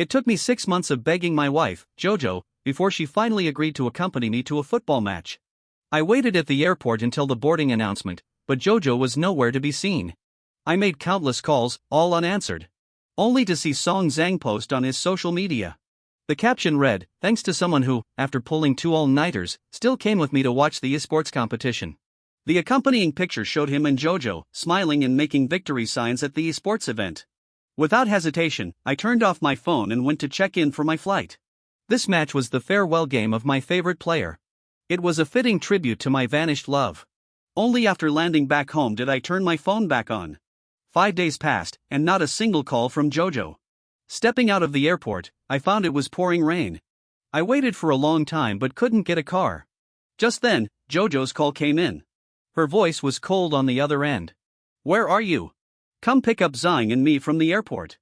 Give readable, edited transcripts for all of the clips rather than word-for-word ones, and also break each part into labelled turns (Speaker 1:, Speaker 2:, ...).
Speaker 1: It took me 6 months of begging my wife, Jojo, before she finally agreed to accompany me to a football match. I waited at the airport until the boarding announcement, but Jojo was nowhere to be seen. I made countless calls, all unanswered. Only to see Song Ziyang post on his social media. The caption read, "Thanks to someone who, after pulling 2 all-nighters, still came with me to watch the esports competition." The accompanying picture showed him and Jojo, smiling and making victory signs at the esports event. Without hesitation, I turned off my phone and went to check in for my flight. This match was the farewell game of my favorite player. It was a fitting tribute to my vanished love. Only after landing back home did I turn my phone back on. 5 days passed, and not a single call from Jojo. Stepping out of the airport, I found it was pouring rain. I waited for a long time but couldn't get a car. Just then, Jojo's call came in. Her voice was cold on the other end. "Where are you? Come pick up Ziyang and me from the airport."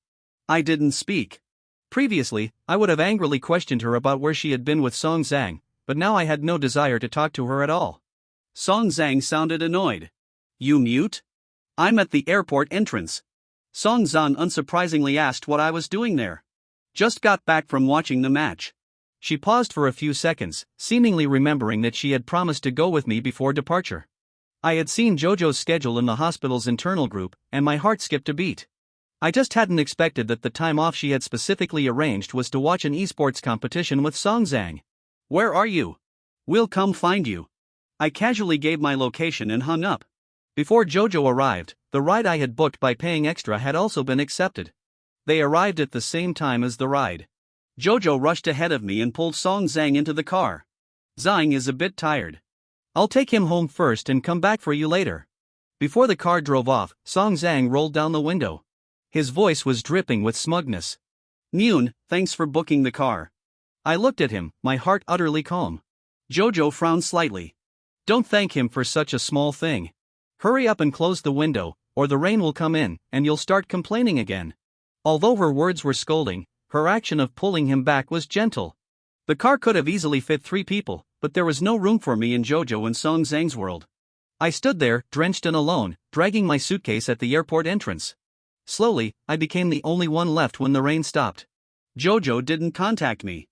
Speaker 1: I didn't speak. Previously, I would have angrily questioned her about where she had been with Song Ziyang, but now I had no desire to talk to her at all. Song Ziyang sounded annoyed. "You mute? I'm at the airport entrance." Song Ziyang unsurprisingly asked what I was doing there. "Just got back from watching the match." She paused for a few seconds, seemingly remembering that she had promised to go with me before departure. I had seen Jojo's schedule in the hospital's internal group, and my heart skipped a beat. I just hadn't expected that the time off she had specifically arranged was to watch an esports competition with Song Ziyang. "Where are you? We'll come find you." I casually gave my location and hung up. Before Jojo arrived, the ride I had booked by paying extra had also been accepted. They arrived at the same time as the ride. Jojo rushed ahead of me and pulled Song Ziyang into the car. "Ziyang is a bit tired. I'll take him home first and come back for you later." Before the car drove off, Song Ziyang rolled down the window. His voice was dripping with smugness. "Myun, thanks for booking the car." I looked at him, my heart utterly calm. Jojo frowned slightly. "Don't thank him for such a small thing. Hurry up and close the window, or the rain will come in, and you'll start complaining again." Although her words were scolding, her action of pulling him back was gentle. The car could have easily fit 3 people, but there was no room for me in Jojo and Song Ziyang's world. I stood there, drenched and alone, dragging my suitcase at the airport entrance. Slowly, I became the only one left when the rain stopped. Jojo didn't contact me.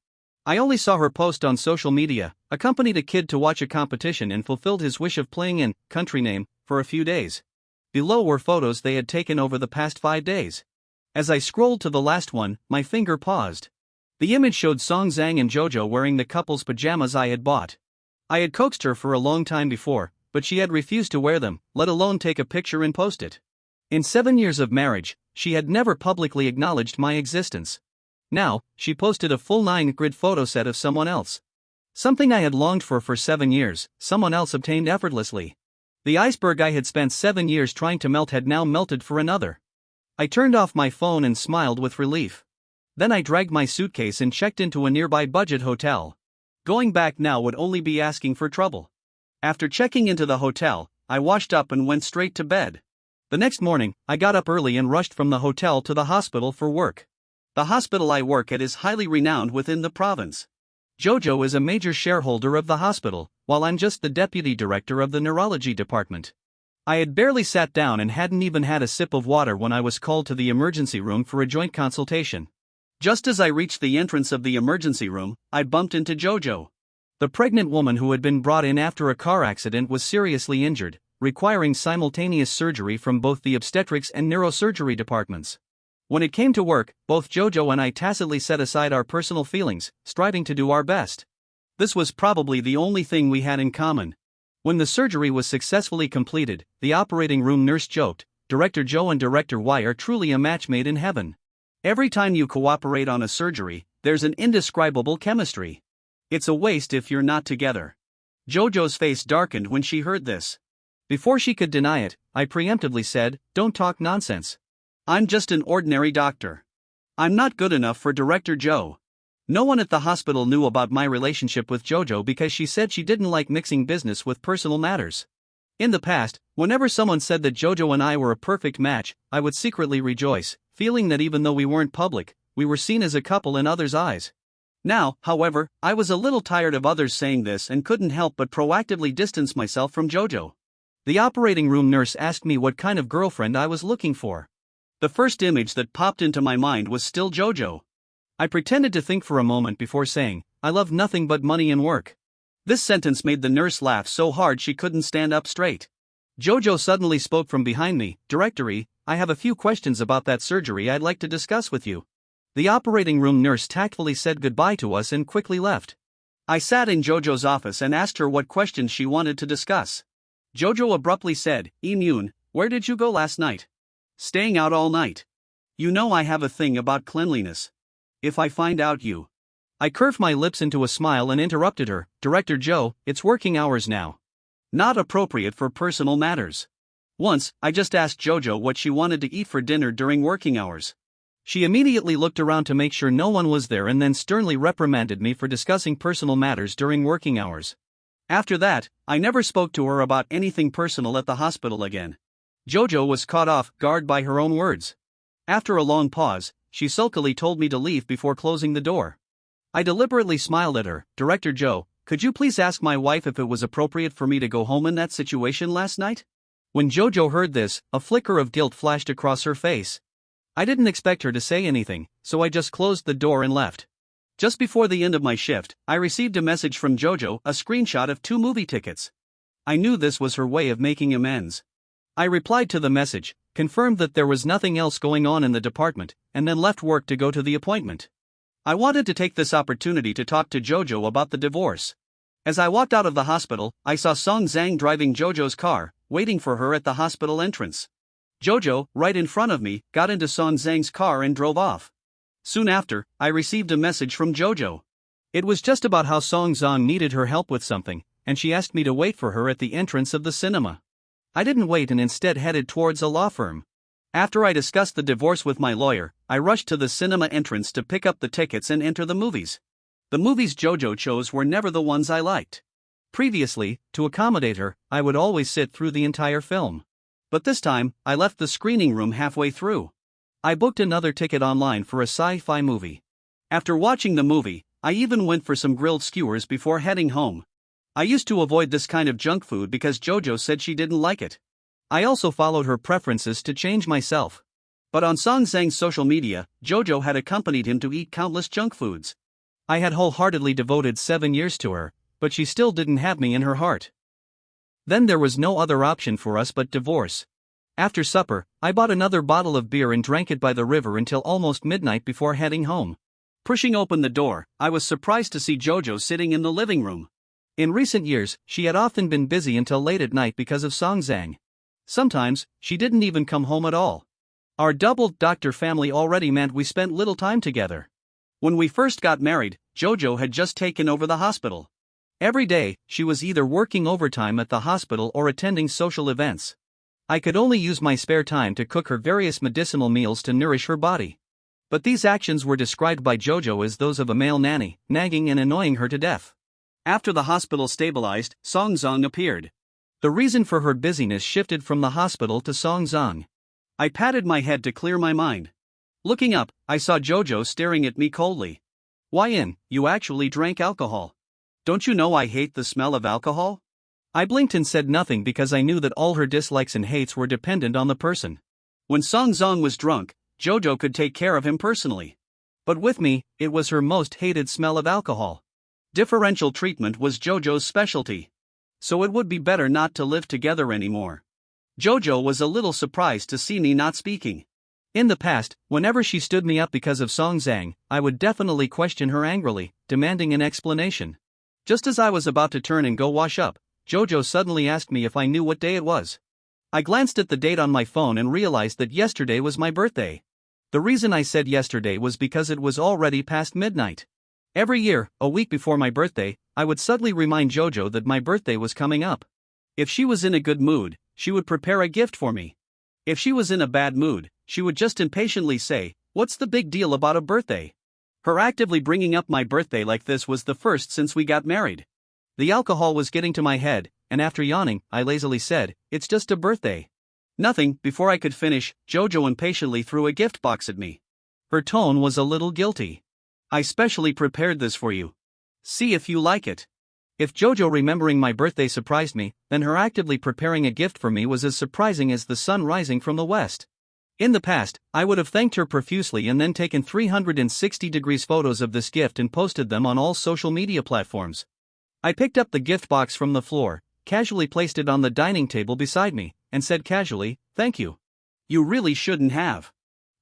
Speaker 1: I only saw her post on social media, accompanied a kid to watch a competition and fulfilled his wish of playing in country name for a few days. Below were photos they had taken over the past 5 days. As I scrolled to the last one, my finger paused. The image showed Song Ziyang and Jojo wearing the couple's pajamas I had bought. I had coaxed her for a long time before, but she had refused to wear them, let alone take a picture and post it. In 7 years of marriage, she had never publicly acknowledged my existence. Now, she posted a full 9-grid photo set of someone else. Something I had longed for 7 years, someone else obtained effortlessly. The iceberg I had spent 7 years trying to melt had now melted for another. I turned off my phone and smiled with relief. Then I dragged my suitcase and checked into a nearby budget hotel. Going back now would only be asking for trouble. After checking into the hotel, I washed up and went straight to bed. The next morning, I got up early and rushed from the hotel to the hospital for work. The hospital I work at is highly renowned within the province. Jojo is a major shareholder of the hospital, while I'm just the deputy director of the neurology department. I had barely sat down and hadn't even had a sip of water when I was called to the emergency room for a joint consultation. Just as I reached the entrance of the emergency room, I bumped into Jojo. The pregnant woman who had been brought in after a car accident was seriously injured, requiring simultaneous surgery from both the obstetrics and neurosurgery departments. When it came to work, both Jojo and I tacitly set aside our personal feelings, striving to do our best. This was probably the only thing we had in common. When the surgery was successfully completed, the operating room nurse joked, "Director Zhou and Director Y are truly a match made in heaven. Every time you cooperate on a surgery, there's an indescribable chemistry. It's a waste if you're not together." Jojo's face darkened when she heard this. Before she could deny it, I preemptively said, "Don't talk nonsense. I'm just an ordinary doctor. I'm not good enough for Director Zhou." No one at the hospital knew about my relationship with Jojo because she said she didn't like mixing business with personal matters. In the past, whenever someone said that Jojo and I were a perfect match, I would secretly rejoice, feeling that even though we weren't public, we were seen as a couple in others' eyes. Now, however, I was a little tired of others saying this and couldn't help but proactively distance myself from Jojo. The operating room nurse asked me what kind of girlfriend I was looking for. The first image that popped into my mind was still Jojo. I pretended to think for a moment before saying, I love nothing but money and work. This sentence made the nurse laugh so hard she couldn't stand up straight. Jojo suddenly spoke from behind me, Directory, I have a few questions about that surgery I'd like to discuss with you. The operating room nurse tactfully said goodbye to us and quickly left. I sat in Jojo's office and asked her what questions she wanted to discuss. Jojo abruptly said, Immune, where did you go last night? Staying out all night. You know I have a thing about cleanliness. If I find out you... I curved my lips into a smile and interrupted her, Director Joe, it's working hours now. Not appropriate for personal matters. Once, I just asked Jojo what she wanted to eat for dinner during working hours. She immediately looked around to make sure no one was there and then sternly reprimanded me for discussing personal matters during working hours. After that, I never spoke to her about anything personal at the hospital again. Jojo was caught off guard by her own words. After a long pause, she sulkily told me to leave before closing the door. I deliberately smiled at her, Director Joe, could you please ask my wife if it was appropriate for me to go home in that situation last night? When Jojo heard this, a flicker of guilt flashed across her face. I didn't expect her to say anything, so I just closed the door and left. Just before the end of my shift, I received a message from Jojo, a screenshot of 2 movie tickets. I knew this was her way of making amends. I replied to the message, confirmed that there was nothing else going on in the department, and then left work to go to the appointment. I wanted to take this opportunity to talk to Jojo about the divorce. As I walked out of the hospital, I saw Song Ziyang driving Jojo's car, waiting for her at the hospital entrance. Jojo, right in front of me, got into Song Ziyang's car and drove off. Soon after, I received a message from Jojo. It was just about how Song Ziyang needed her help with something, and she asked me to wait for her at the entrance of the cinema. I didn't wait and instead headed towards a law firm. After I discussed the divorce with my lawyer, I rushed to the cinema entrance to pick up the tickets and enter the movies. The movies Jojo chose were never the ones I liked. Previously, to accommodate her, I would always sit through the entire film. But this time, I left the screening room halfway through. I booked another ticket online for a sci-fi movie. After watching the movie, I even went for some grilled skewers before heading home. I used to avoid this kind of junk food because Jojo said she didn't like it. I also followed her preferences to change myself. But on Song Ziyang's social media, Jojo had accompanied him to eat countless junk foods. I had wholeheartedly devoted 7 years to her, but she still didn't have me in her heart. Then there was no other option for us but divorce. After supper, I bought another bottle of beer and drank it by the river until almost midnight before heading home. Pushing open the door, I was surprised to see Jojo sitting in the living room. In recent years, she had often been busy until late at night because of Song Ziyang. Sometimes, she didn't even come home at all. Our double doctor family already meant we spent little time together. When we first got married, Jojo had just taken over the hospital. Every day, she was either working overtime at the hospital or attending social events. I could only use my spare time to cook her various medicinal meals to nourish her body. But these actions were described by Jojo as those of a male nanny, nagging and annoying her to death. After the hospital stabilized, Song Ziyang appeared. The reason for her busyness shifted from the hospital to Song Ziyang. I patted my head to clear my mind. Looking up, I saw Jojo staring at me coldly. Why, you actually drank alcohol. Don't you know I hate the smell of alcohol? I blinked and said nothing because I knew that all her dislikes and hates were dependent on the person. When Song Ziyang was drunk, Jojo could take care of him personally. But with me, it was her most hated smell of alcohol. Differential treatment was Jojo's specialty. So it would be better not to live together anymore. Jojo was a little surprised to see me not speaking. In the past, whenever she stood me up because of Song Ziyang, I would definitely question her angrily, demanding an explanation. Just as I was about to turn and go wash up, Jojo suddenly asked me if I knew what day it was. I glanced at the date on my phone and realized that yesterday was my birthday. The reason I said yesterday was because it was already past midnight. Every year, a week before my birthday, I would subtly remind Jojo that my birthday was coming up. If she was in a good mood, she would prepare a gift for me. If she was in a bad mood, she would just impatiently say, "What's the big deal about a birthday?" Her actively bringing up my birthday like this was the first since we got married. The alcohol was getting to my head, and after yawning, I lazily said, "It's just a birthday." Nothing. Before I could finish, Jojo impatiently threw a gift box at me. Her tone was a little guilty. "I specially prepared this for you. See if you like it." If Jojo remembering my birthday surprised me, then her actively preparing a gift for me was as surprising as the sun rising from the west. In the past, I would have thanked her profusely and then taken 360 degrees photos of this gift and posted them on all social media platforms. I picked up the gift box from the floor, casually placed it on the dining table beside me, and said casually, "Thank you." "You really shouldn't have.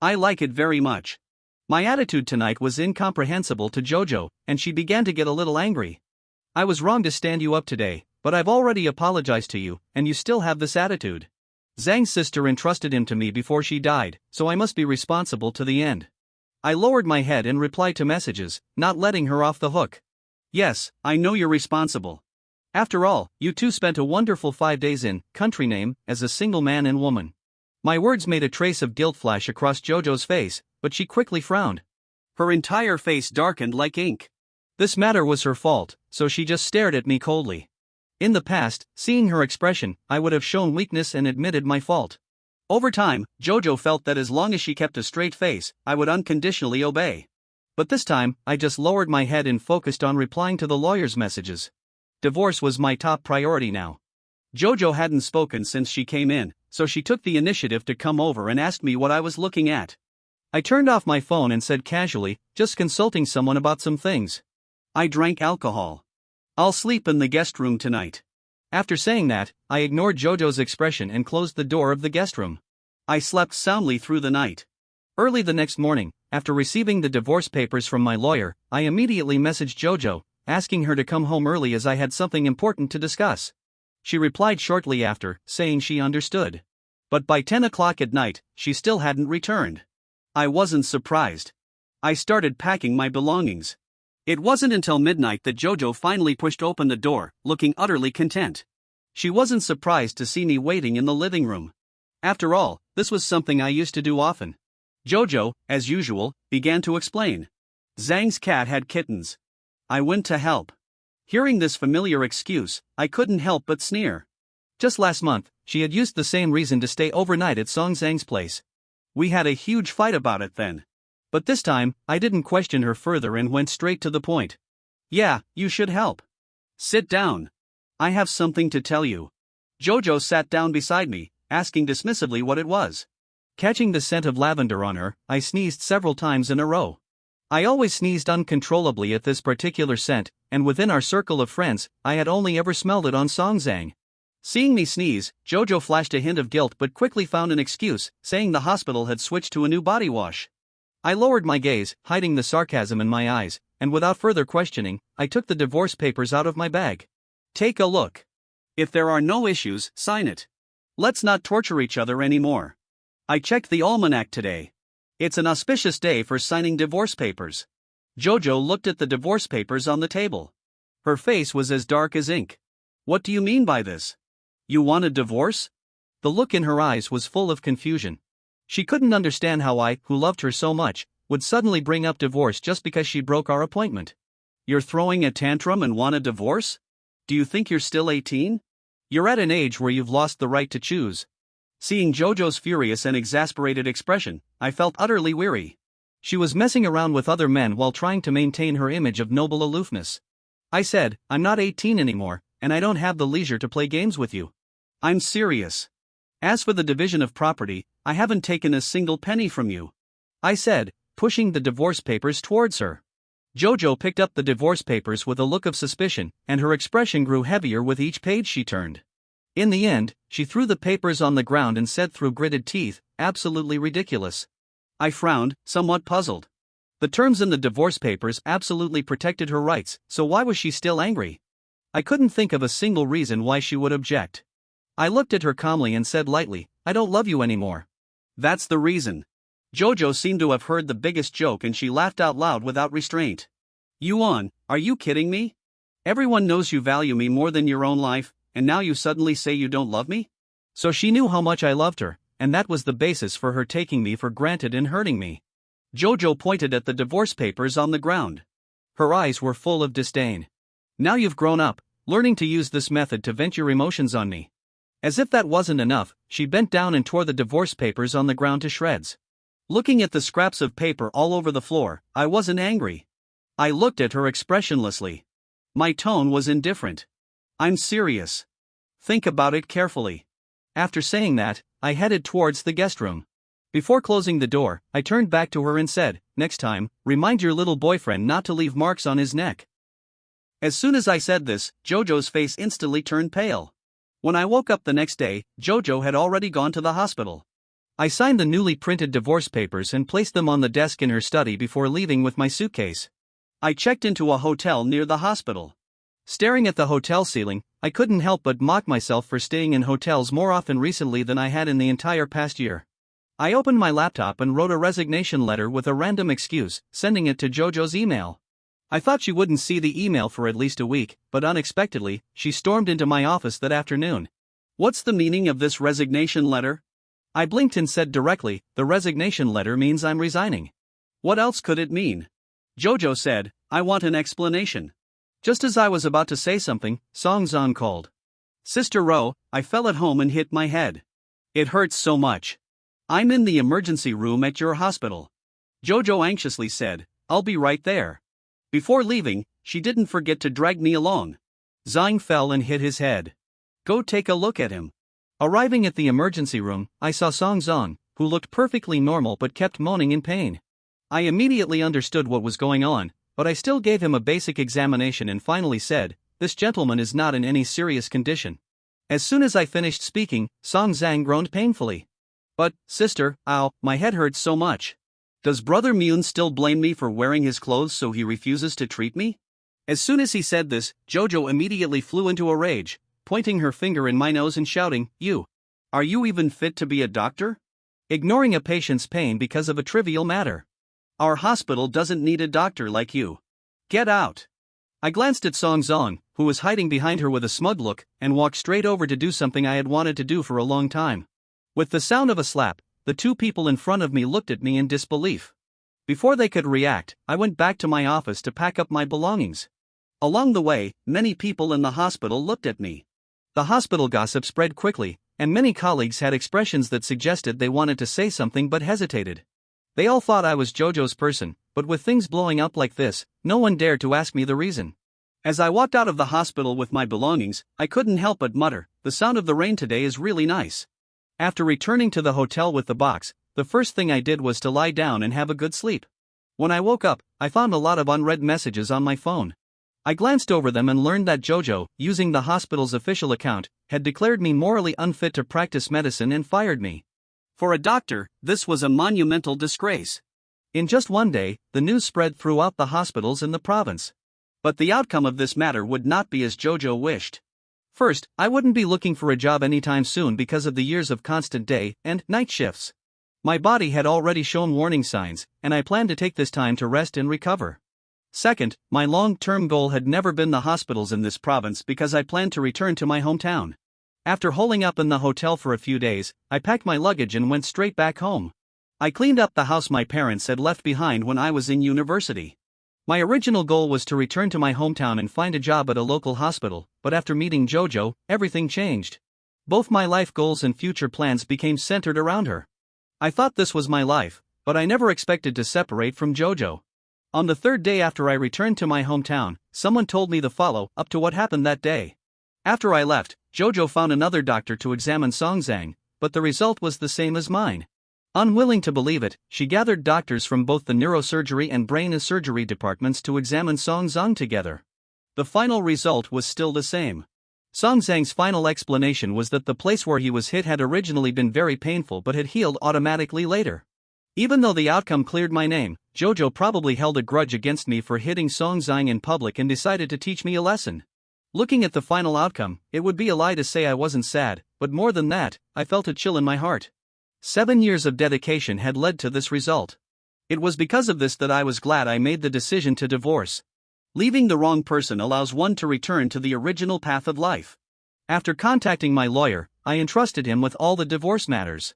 Speaker 1: I like it very much." My attitude tonight was incomprehensible to Jojo, and she began to get a little angry. "I was wrong to stand you up today, but I've already apologized to you, and you still have this attitude. Zhang's sister entrusted him to me before she died, so I must be responsible to the end." I lowered my head and replied to messages, not letting her off the hook. "Yes, I know you're responsible. After all, you two spent a wonderful 5 days in country name as a single man and woman." My words made a trace of guilt flash across Jojo's face, but she quickly frowned. Her entire face darkened like ink. This matter was her fault, so she just stared at me coldly. In the past, seeing her expression, I would have shown weakness and admitted my fault. Over time, Jojo felt that as long as she kept a straight face, I would unconditionally obey. But this time, I just lowered my head and focused on replying to the lawyer's messages. Divorce was my top priority now. Jojo hadn't spoken since she came in, so she took the initiative to come over and asked me what I was looking at. I turned off my phone and said casually, "Just consulting someone about some things." I drank alcohol. "I'll sleep in the guest room tonight." After saying that, I ignored Jojo's expression and closed the door of the guest room. I slept soundly through the night. Early the next morning, after receiving the divorce papers from my lawyer, I immediately messaged Jojo, asking her to come home early as I had something important to discuss. She replied shortly after, saying she understood. But by 10 o'clock at night, she still hadn't returned. I wasn't surprised. I started packing my belongings. It wasn't until midnight that Jojo finally pushed open the door, looking utterly content. She wasn't surprised to see me waiting in the living room. After all, this was something I used to do often. Jojo, as usual, began to explain. Zhang's cat had kittens. I went to help. Hearing this familiar excuse, I couldn't help but sneer. Just last month, she had used the same reason to stay overnight at Song Ziyang's place. We had a huge fight about it then. But this time, I didn't question her further and went straight to the point. "Yeah, you should help. Sit down. I have something to tell you." Jojo sat down beside me, asking dismissively what it was. Catching the scent of lavender on her, I sneezed several times in a row. I always sneezed uncontrollably at this particular scent, and within our circle of friends, I had only ever smelled it on Song Ziyang. Seeing me sneeze, Jojo flashed a hint of guilt but quickly found an excuse, saying the hospital had switched to a new body wash. I lowered my gaze, hiding the sarcasm in my eyes, and without further questioning, I took the divorce papers out of my bag. "Take a look. If there are no issues, sign it. Let's not torture each other anymore. I checked the almanac today. It's an auspicious day for signing divorce papers." Jojo looked at the divorce papers on the table. Her face was as dark as ink. "What do you mean by this? You want a divorce?" The look in her eyes was full of confusion. She couldn't understand how I, who loved her so much, would suddenly bring up divorce just because she broke our appointment. "You're throwing a tantrum and want a divorce? Do you think you're still 18? You're at an age where you've lost the right to choose." Seeing Jojo's furious and exasperated expression, I felt utterly weary. She was messing around with other men while trying to maintain her image of noble aloofness. I said, "I'm not 18 anymore, and I don't have the leisure to play games with you. I'm serious. As for the division of property, I haven't taken a single penny from you," I said, pushing the divorce papers towards her. Jojo picked up the divorce papers with a look of suspicion, and her expression grew heavier with each page she turned. In the end, she threw the papers on the ground and said through gritted teeth, "Absolutely ridiculous." I frowned, somewhat puzzled. The terms in the divorce papers absolutely protected her rights, so why was she still angry? I couldn't think of a single reason why she would object. I looked at her calmly and said lightly, "I don't love you anymore." "That's the reason." Jojo seemed to have heard the biggest joke and she laughed out loud without restraint. "Yuan, are you kidding me? Everyone knows you value me more than your own life, and now you suddenly say you don't love me?" So she knew how much I loved her, and that was the basis for her taking me for granted and hurting me. Jojo pointed at the divorce papers on the ground. Her eyes were full of disdain. "Now you've grown up, learning to use this method to vent your emotions on me." As if that wasn't enough, she bent down and tore the divorce papers on the ground to shreds. Looking at the scraps of paper all over the floor, I wasn't angry. I looked at her expressionlessly. My tone was indifferent. "I'm serious. Think about it carefully." After saying that, I headed towards the guest room. Before closing the door, I turned back to her and said, "Next time, remind your little boyfriend not to leave marks on his neck." As soon as I said this, Jojo's face instantly turned pale. When I woke up the next day, Jojo had already gone to the hospital. I signed the newly printed divorce papers and placed them on the desk in her study before leaving with my suitcase. I checked into a hotel near the hospital. Staring at the hotel ceiling, I couldn't help but mock myself for staying in hotels more often recently than I had in the entire past year. I opened my laptop and wrote a resignation letter with a random excuse, sending it to Jojo's email. I thought she wouldn't see the email for at least a week, but unexpectedly, she stormed into my office that afternoon. "What's the meaning of this resignation letter?" I blinked and said directly, "The resignation letter means I'm resigning." "What else could it mean?" Jojo said, "I want an explanation." Just as I was about to say something, Song Ziyang called. "Sister Ro, I fell at home and hit my head. It hurts so much. I'm in the emergency room at your hospital." Jojo anxiously said, "I'll be right there." Before leaving, she didn't forget to drag me along. Ziyang fell and hit his head. "Go take a look at him." Arriving at the emergency room, I saw Song Ziyang, who looked perfectly normal but kept moaning in pain. I immediately understood what was going on, but I still gave him a basic examination and finally said, "This gentleman is not in any serious condition." As soon as I finished speaking, Song Ziyang groaned painfully. "But, sister, ow, my head hurts so much. Does Brother Myun still blame me for wearing his clothes so he refuses to treat me?" As soon as he said this, Jojo immediately flew into a rage, pointing her finger in my nose and shouting, Are you even fit to be a doctor? Ignoring a patient's pain because of a trivial matter. Our hospital doesn't need a doctor like you. Get out." I glanced at Song Ziyang, who was hiding behind her with a smug look, and walked straight over to do something I had wanted to do for a long time. With the sound of a slap, the two people in front of me looked at me in disbelief. Before they could react, I went back to my office to pack up my belongings. Along the way, many people in the hospital looked at me. The hospital gossip spread quickly, and many colleagues had expressions that suggested they wanted to say something but hesitated. They all thought I was Jojo's person, but with things blowing up like this, no one dared to ask me the reason. As I walked out of the hospital with my belongings, I couldn't help but mutter, "The sound of the rain today is really nice." After returning to the hotel with the box, the first thing I did was to lie down and have a good sleep. When I woke up, I found a lot of unread messages on my phone. I glanced over them and learned that Jojo, using the hospital's official account, had declared me morally unfit to practice medicine and fired me. For a doctor, this was a monumental disgrace. In just one day, the news spread throughout the hospitals in the province. But the outcome of this matter would not be as Jojo wished. First, I wouldn't be looking for a job anytime soon because of the years of constant day and night shifts. My body had already shown warning signs, and I planned to take this time to rest and recover. Second, my long-term goal had never been the hospitals in this province because I planned to return to my hometown. After holing up in the hotel for a few days, I packed my luggage and went straight back home. I cleaned up the house my parents had left behind when I was in university. My original goal was to return to my hometown and find a job at a local hospital, but after meeting Jojo, everything changed. Both my life goals and future plans became centered around her. I thought this was my life, but I never expected to separate from Jojo. On the third day after I returned to my hometown, someone told me the follow-up to what happened that day. After I left, Jojo found another doctor to examine Song Ziyang, but the result was the same as mine. Unwilling to believe it, she gathered doctors from both the neurosurgery and brain surgery departments to examine Song Ziyang together. The final result was still the same. Song Ziyang's final explanation was that the place where he was hit had originally been very painful but had healed automatically later. Even though the outcome cleared my name, Jojo probably held a grudge against me for hitting Song Ziyang in public and decided to teach me a lesson. Looking at the final outcome, it would be a lie to say I wasn't sad, but more than that, I felt a chill in my heart. 7 years of dedication had led to this result. It was because of this that I was glad I made the decision to divorce. Leaving the wrong person allows one to return to the original path of life. After contacting my lawyer, I entrusted him with all the divorce matters.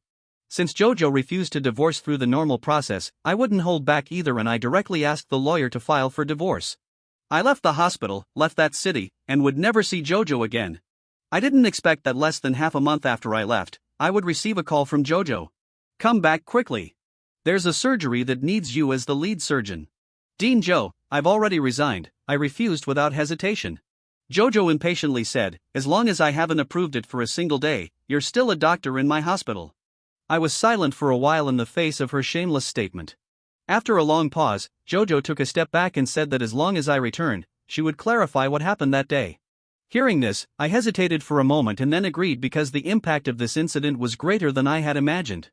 Speaker 1: Since Jojo refused to divorce through the normal process, I wouldn't hold back either and I directly asked the lawyer to file for divorce. I left the hospital, left that city, and would never see Jojo again. I didn't expect that less than half a month after I left, I would receive a call from Jojo. "Come back quickly. There's a surgery that needs you as the lead surgeon." "Dean Joe, I've already resigned," I refused without hesitation. Jojo impatiently said, "As long as I haven't approved it for a single day, you're still a doctor in my hospital." I was silent for a while in the face of her shameless statement. After a long pause, Jojo took a step back and said that as long as I returned, she would clarify what happened that day. Hearing this, I hesitated for a moment and then agreed because the impact of this incident was greater than I had imagined.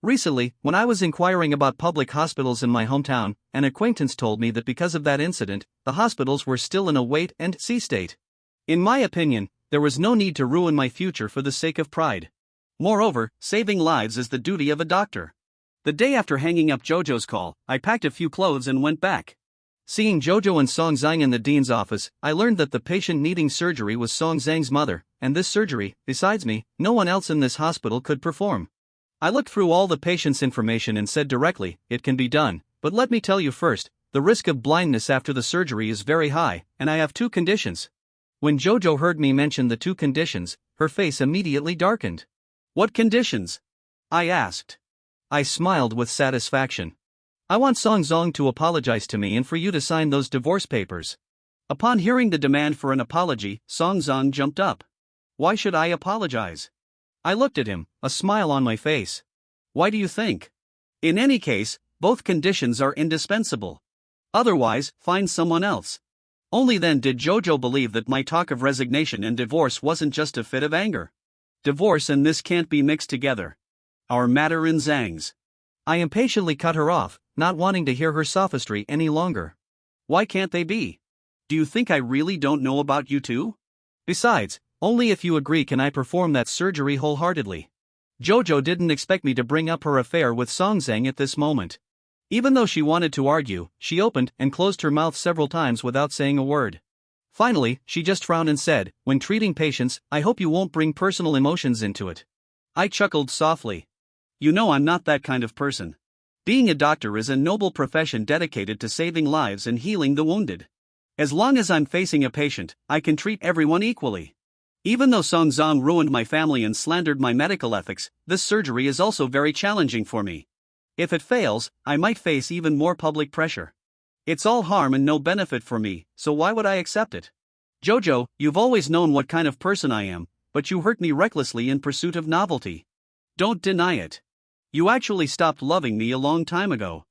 Speaker 1: Recently, when I was inquiring about public hospitals in my hometown, an acquaintance told me that because of that incident, the hospitals were still in a wait-and-see state. In my opinion, there was no need to ruin my future for the sake of pride. Moreover, saving lives is the duty of a doctor. The day after hanging up Jojo's call, I packed a few clothes and went back. Seeing Jojo and Song Ziyang in the dean's office, I learned that the patient needing surgery was Song Ziyang's mother, and this surgery, besides me, no one else in this hospital could perform. I looked through all the patient's information and said directly, "It can be done, but let me tell you first, the risk of blindness after the surgery is very high, and I have 2 conditions." When Jojo heard me mention the 2 conditions, her face immediately darkened. "What conditions?" I asked. I smiled with satisfaction. "I want Song Ziyang to apologize to me and for you to sign those divorce papers." Upon hearing the demand for an apology, Song Ziyang jumped up. "Why should I apologize?" I looked at him, a smile on my face. "Why do you think? In any case, both conditions are indispensable. Otherwise, find someone else." Only then did Jojo believe that my talk of resignation and divorce wasn't just a fit of anger. Divorce and this can't be mixed together. Our matter in Zhang's. I impatiently cut her off, not wanting to hear her sophistry any longer. "Why can't they be? Do you think I really don't know about you two? Besides, only if you agree can I perform that surgery wholeheartedly." Jojo didn't expect me to bring up her affair with Song Ziyang at this moment. Even though she wanted to argue, she opened and closed her mouth several times without saying a word. Finally, she just frowned and said, "When treating patients, I hope you won't bring personal emotions into it." I chuckled softly. "You know I'm not that kind of person. Being a doctor is a noble profession dedicated to saving lives and healing the wounded. As long as I'm facing a patient, I can treat everyone equally. Even though Song Ziyang ruined my family and slandered my medical ethics, this surgery is also very challenging for me. If it fails, I might face even more public pressure. It's all harm and no benefit for me, so why would I accept it? Jojo, you've always known what kind of person I am, but you hurt me recklessly in pursuit of novelty. Don't deny it. You actually stopped loving me a long time ago.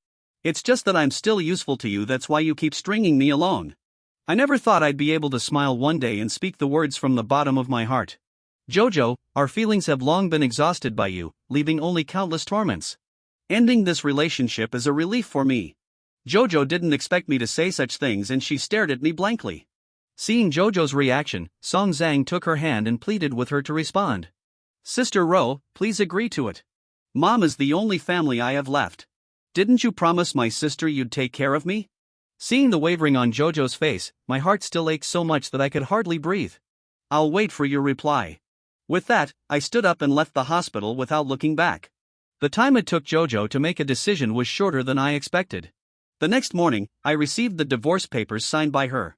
Speaker 1: It's just that I'm still useful to you, that's why you keep stringing me along. I never thought I'd be able to smile one day and speak the words from the bottom of my heart. Jojo, our feelings have long been exhausted by you, leaving only countless torments. Ending this relationship is a relief for me." Jojo didn't expect me to say such things and she stared at me blankly. Seeing Jojo's reaction, Song Ziyang took her hand and pleaded with her to respond. "Sister Ro, please agree to it. Mom is the only family I have left. Didn't you promise my sister you'd take care of me?" Seeing the wavering on Jojo's face, my heart still ached so much that I could hardly breathe. "I'll wait for your reply." With that, I stood up and left the hospital without looking back. The time it took Jojo to make a decision was shorter than I expected. The next morning, I received the divorce papers signed by her.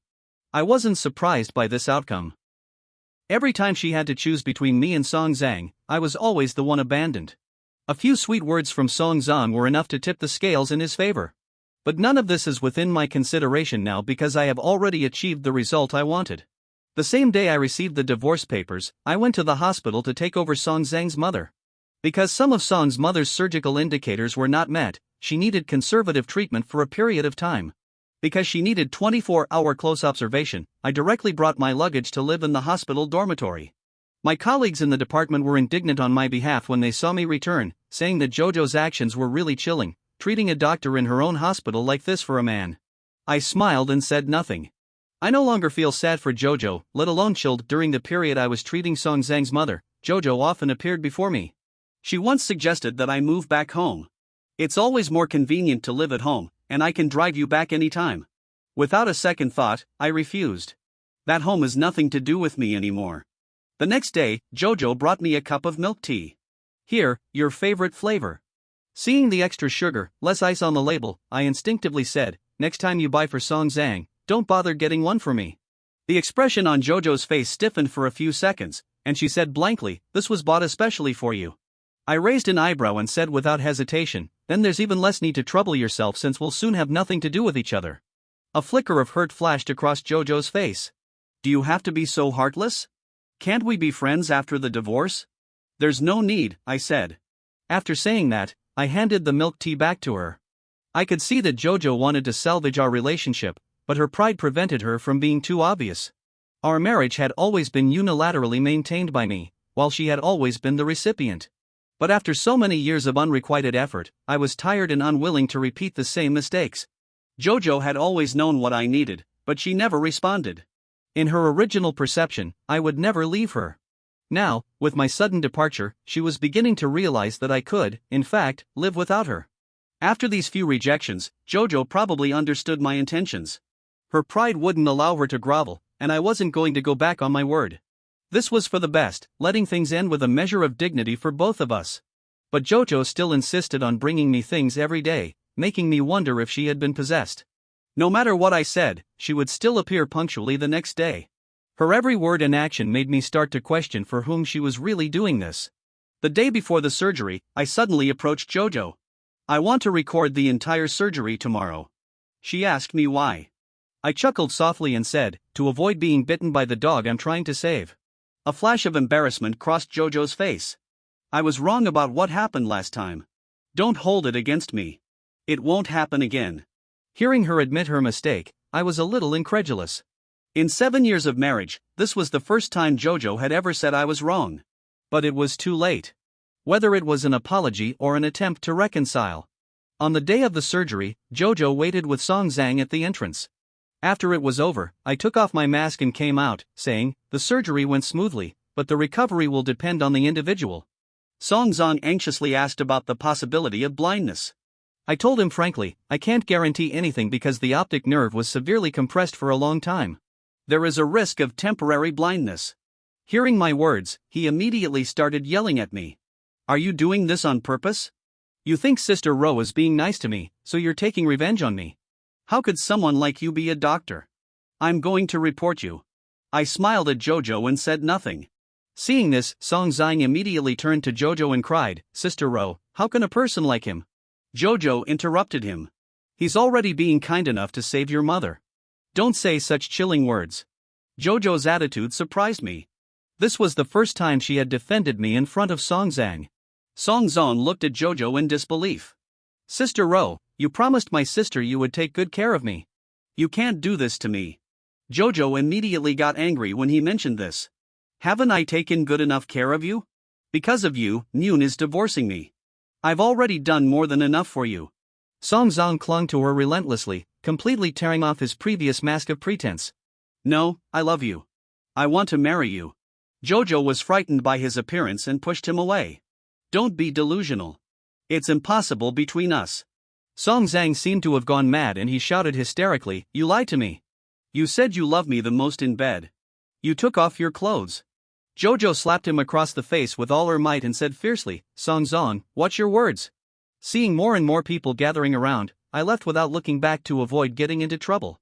Speaker 1: I wasn't surprised by this outcome. Every time she had to choose between me and Song Ziyang, I was always the one abandoned. A few sweet words from Song Ziyang were enough to tip the scales in his favor. But none of this is within my consideration now because I have already achieved the result I wanted. The same day I received the divorce papers, I went to the hospital to take over Song Ziyang's mother. Because some of Song's mother's surgical indicators were not met, she needed conservative treatment for a period of time. Because she needed 24-hour close observation, I directly brought my luggage to live in the hospital dormitory. My colleagues in the department were indignant on my behalf when they saw me return, saying that Jojo's actions were really chilling, treating a doctor in her own hospital like this for a man. I smiled and said nothing. I no longer feel sad for Jojo, let alone chilled. During the period I was treating Song Ziyang's mother, Jojo often appeared before me. She once suggested that I move back home. "It's always more convenient to live at home, and I can drive you back anytime." Without a second thought, I refused. That home has nothing to do with me anymore. The next day, Jojo brought me a cup of milk tea. "Here, your favorite flavor." Seeing the extra sugar, less ice on the label, I instinctively said, "Next time you buy for Song Ziyang, don't bother getting one for me." The expression on Jojo's face stiffened for a few seconds, and she said blankly, "This was bought especially for you." I raised an eyebrow and said without hesitation, "Then there's even less need to trouble yourself since we'll soon have nothing to do with each other." A flicker of hurt flashed across Jojo's face. "Do you have to be so heartless? Can't we be friends after the divorce?" "There's no need," I said. After saying that, I handed the milk tea back to her. I could see that Jojo wanted to salvage our relationship, but her pride prevented her from being too obvious. Our marriage had always been unilaterally maintained by me, while she had always been the recipient. But after so many years of unrequited effort, I was tired and unwilling to repeat the same mistakes. Jojo had always known what I needed, but she never responded. In her original perception, I would never leave her. Now, with my sudden departure, she was beginning to realize that I could, in fact, live without her. After these few rejections, Jojo probably understood my intentions. Her pride wouldn't allow her to grovel, and I wasn't going to go back on my word. This was for the best, letting things end with a measure of dignity for both of us. But Jojo still insisted on bringing me things every day, making me wonder if she had been possessed. No matter what I said, she would still appear punctually the next day. Her every word and action made me start to question for whom she was really doing this. The day before the surgery, I suddenly approached Jojo. "I want to record the entire surgery tomorrow." She asked me why. I chuckled softly and said, "To avoid being bitten by the dog I'm trying to save." A flash of embarrassment crossed Jojo's face. "I was wrong about what happened last time. Don't hold it against me. It won't happen again." Hearing her admit her mistake, I was a little incredulous. In 7 years of marriage, this was the first time Jojo had ever said I was wrong. But it was too late. Whether it was an apology or an attempt to reconcile. On the day of the surgery, Jojo waited with Song Ziyang at the entrance. After it was over, I took off my mask and came out, saying, "The surgery went smoothly, but the recovery will depend on the individual." Song Ziyang anxiously asked about the possibility of blindness. I told him frankly, I can't guarantee anything because the optic nerve was severely compressed for a long time. There is a risk of temporary blindness. Hearing my words, he immediately started yelling at me. "Are you doing this on purpose? You think Sister Ro is being nice to me, so you're taking revenge on me? How could someone like you be a doctor? I'm going to report you." I smiled at Jojo and said nothing. Seeing this, Song Ziyang immediately turned to Jojo and cried, "Sister Ro, how can a person like him?" Jojo interrupted him. "He's already being kind enough to save your mother. Don't say such chilling words." Jojo's attitude surprised me. This was the first time she had defended me in front of Song Ziyang. Song Ziyang looked at Jojo in disbelief. "Sister Ro, you promised my sister you would take good care of me. You can't do this to me." Jojo immediately got angry when he mentioned this. "Haven't I taken good enough care of you? Because of you, Nyun is divorcing me. I've already done more than enough for you." Song Ziyang clung to her relentlessly, completely tearing off his previous mask of pretense. "No, I love you. I want to marry you." Jojo was frightened by his appearance and pushed him away. "Don't be delusional. It's impossible between us." Song Ziyang seemed to have gone mad and he shouted hysterically, "You lied to me. You said you loved me the most in bed. You took off your clothes." Jojo slapped him across the face with all her might and said fiercely, "Song Ziyang, watch your words." Seeing more and more people gathering around, I left without looking back to avoid getting into trouble.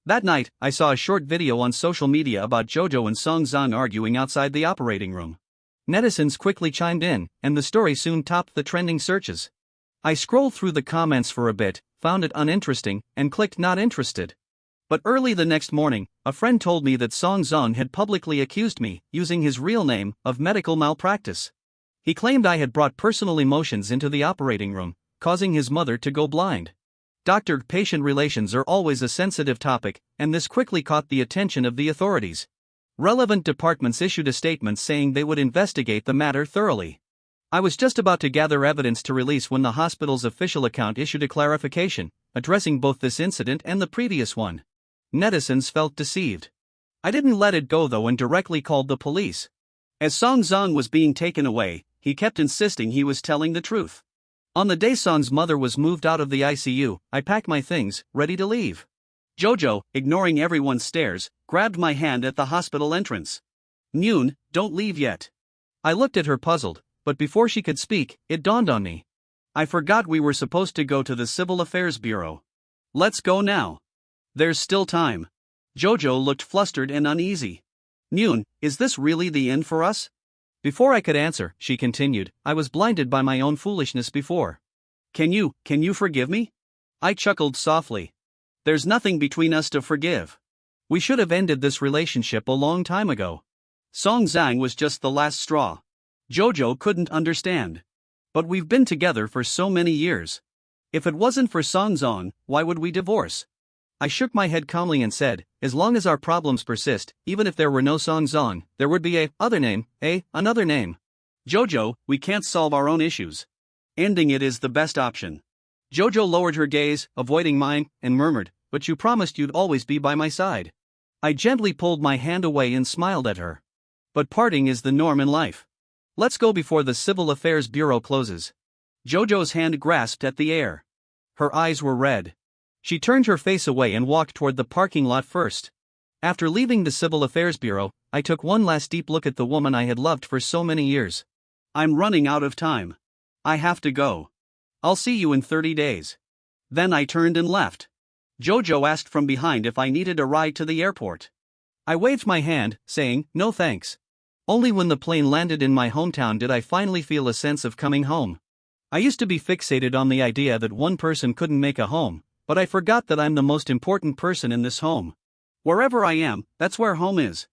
Speaker 1: That night, I saw a short video on social media about Jojo and Song Ziyang arguing outside the operating room. Netizens quickly chimed in, and the story soon topped the trending searches. I scrolled through the comments for a bit, found it uninteresting, and clicked not interested. But early the next morning, a friend told me that Song Ziyang had publicly accused me, using his real name, of medical malpractice. He claimed I had brought personal emotions into the operating room, causing his mother to go blind. Doctor-patient relations are always a sensitive topic, and this quickly caught the attention of the authorities. Relevant departments issued a statement saying they would investigate the matter thoroughly. I was just about to gather evidence to release when the hospital's official account issued a clarification, addressing both this incident and the previous one. Netizens felt deceived. I didn't let it go though and directly called the police. As Song Ziyang was being taken away, he kept insisting he was telling the truth. On the day Song's mother was moved out of the ICU, I packed my things, ready to leave. Jojo, ignoring everyone's stares, grabbed my hand at the hospital entrance. "Nyun, don't leave yet." I looked at her puzzled, but before she could speak, it dawned on me. I forgot we were supposed to go to the Civil Affairs Bureau. "Let's go now. There's still time." Jojo looked flustered and uneasy. "Nyun, is this really the end for us?" Before I could answer, she continued, "I was blinded by my own foolishness before. Can you forgive me?" I chuckled softly. "There's nothing between us to forgive. We should have ended this relationship a long time ago." Song Ziyang was just the last straw. Jojo couldn't understand. But we've been together for so many years. If it wasn't for Song Ziyang, why would we divorce? I shook my head calmly and said, as long as our problems persist, even if there were no Song Ziyang, there would be another name. Jojo, we can't solve our own issues. Ending it is the best option. Jojo lowered her gaze, avoiding mine, and murmured, but you promised you'd always be by my side. I gently pulled my hand away and smiled at her. But parting is the norm in life. Let's go before the Civil Affairs Bureau closes. Jojo's hand grasped at the air. Her eyes were red. She turned her face away and walked toward the parking lot first. After leaving the Civil Affairs Bureau, I took one last deep look at the woman I had loved for so many years. I'm running out of time. I have to go. I'll see you in 30 days. Then I turned and left. Jojo asked from behind if I needed a ride to the airport. I waved my hand, saying, no thanks. Only when the plane landed in my hometown did I finally feel a sense of coming home. I used to be fixated on the idea that one person couldn't make a home, but I forgot that I'm the most important person in this home. Wherever I am, that's where home is.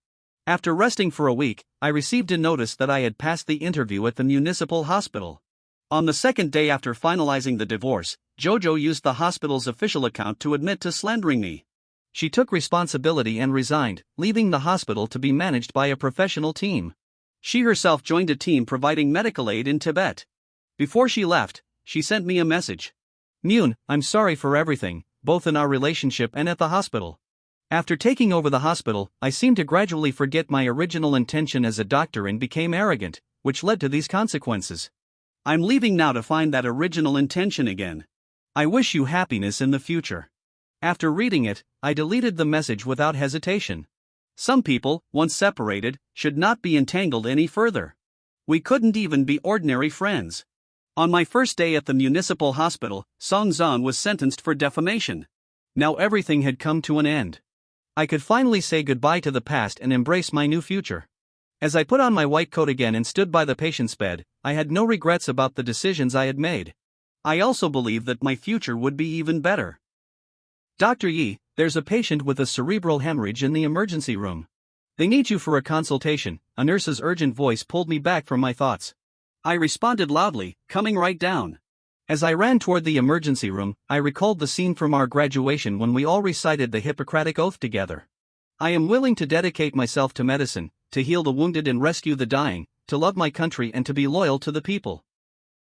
Speaker 1: After resting for a week, I received a notice that I had passed the interview at the municipal hospital. On the second day after finalizing the divorce, Jojo used the hospital's official account to admit to slandering me. She took responsibility and resigned, leaving the hospital to be managed by a professional team. She herself joined a team providing medical aid in Tibet. Before she left, she sent me a message. Myun, I'm sorry for everything, both in our relationship and at the hospital. After taking over the hospital, I seemed to gradually forget my original intention as a doctor and became arrogant, which led to these consequences. I'm leaving now to find that original intention again. I wish you happiness in the future. After reading it, I deleted the message without hesitation. Some people, once separated, should not be entangled any further. We couldn't even be ordinary friends. On my first day at the municipal hospital, Song Ziyang was sentenced for defamation. Now everything had come to an end. I could finally say goodbye to the past and embrace my new future. As I put on my white coat again and stood by the patient's bed, I had no regrets about the decisions I had made. I also believed that my future would be even better. Dr. Yi, there's a patient with a cerebral hemorrhage in the emergency room. They need you for a consultation. A nurse's urgent voice pulled me back from my thoughts. I responded loudly, coming right down. As I ran toward the emergency room, I recalled the scene from our graduation when we all recited the Hippocratic Oath together. I am willing to dedicate myself to medicine, to heal the wounded and rescue the dying, to love my country and to be loyal to the people.